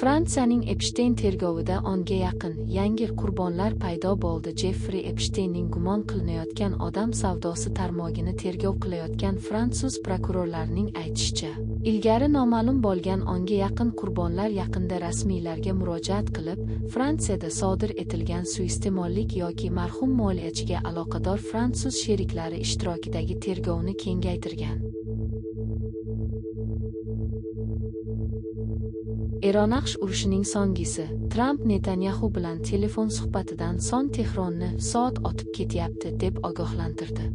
Fransiyaning Epstein tergovida onga yaqin yangi qurbonlar paydo bo'ldi. Jeffrey Epsteinning gumon qilinayotgan odam savdosi tarmog'ini tergov qilayotgan fransuz prokurorlarining aytishicha, ilgari noma'lum bo'lgan onga yaqin qurbonlar yaqinda rasmiylarga murojaat qilib, Fransiyada sodir etilgan suiiste'mollik yoki marhum moliyachiga aloqador fransuz sheriklari ishtirokidagi tergovni kengaytirgan. Eron-AQSh urushining so'nggisi. Tramp Netanyahu bilan telefon suhbatidan so'ng Tehronni soat otib ketyapti deb ogohlantirdi.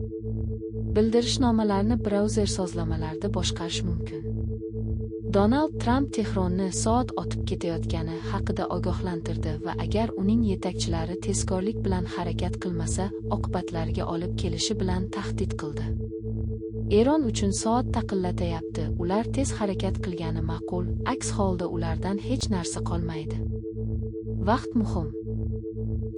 Bildirishnomalarni brauzer sozlamalarida boshqarish mumkin. Donald Tramp Tehronni soat otib ketayotgani haqida ogohlantirdi va agar uning yetakchilari tezkorlik bilan harakat qilmasa, oqibatlariga olib kelishi bilan tahdid qildi. Eron uchun soat taqillatayapti, ular tez harakat qilgani ma'qul, aks holda ulardan hech narsa qolmaydi. Vaqt muhim.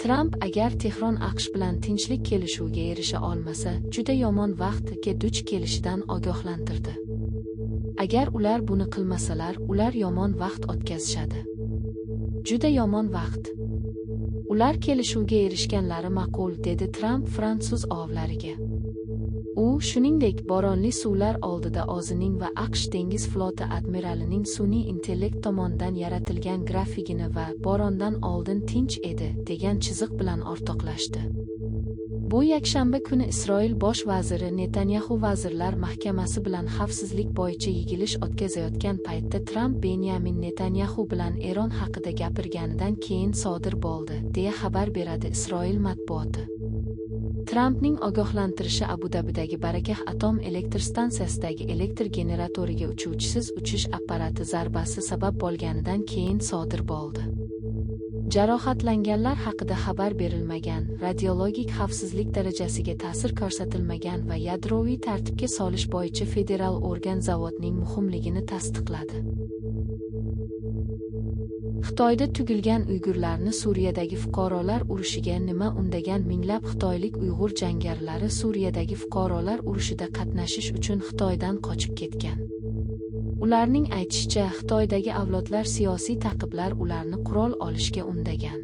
Tramp agar Tehron AQSh bilan tinchlik kelishuviga erisha olmasa, juda yomon vaqtga duch kelishidan ogohlantirdi. Agar ular buni qilmasalar, ular yomon vaqt o'tkazishadi. Juda yomon vaqt. Ular kelishuvga erishganlari ma'qul, dedi Tramp fransuz ovlariga. U, shuningdek, bo'ronli suvlar oldida o'zining va AQSh dengiz floti admiralining sun'iy intellekt tomonidan yaratilgan grafikini va bo'rondan oldin tinch edi, degan chiziq bilan o'rtoqlashdi. Bu yakshanba kuni Isroil bosh vaziri Netanyahu Vazirlar Mahkamasi bilan xavfsizlik bo'yicha yig'ilish o'tkazayotgan paytda Tramp Benyamin Netanyahu bilan Eron haqida gapirganidan keyin sodir bo'ldi, deya xabar beradi Isroil matbuoti. Trampning ogohlantirishi Abu Dabidagi Barakah atom elektr stansiyasidagi elektr generatoriga uchuvchisiz uchish apparati zarbasi sabab bo'lganidan keyin sodir bo'ldi. Jarohatlanganlar haqida xabar berilmagan, radiologik xavfsizlik darajasiga ta'sir ko'rsatilmagan va yadroviy tartibga solish bo'yicha federal organ zavodning muhimligini tasdiqladi. Xitoyda tugilgan uyg'urlarni Suriyadagi fuqarolar urushiga nima undagan? Minglab xitoylik uyg'ur jangarilari Suriyadagi fuqarolar urushida qatnashish uchun Xitoydan qochib ketgan. Ularning aytishicha, Xitoydagi avlodlar siyosiy ta'qiblar ularni qurol olishga undagan.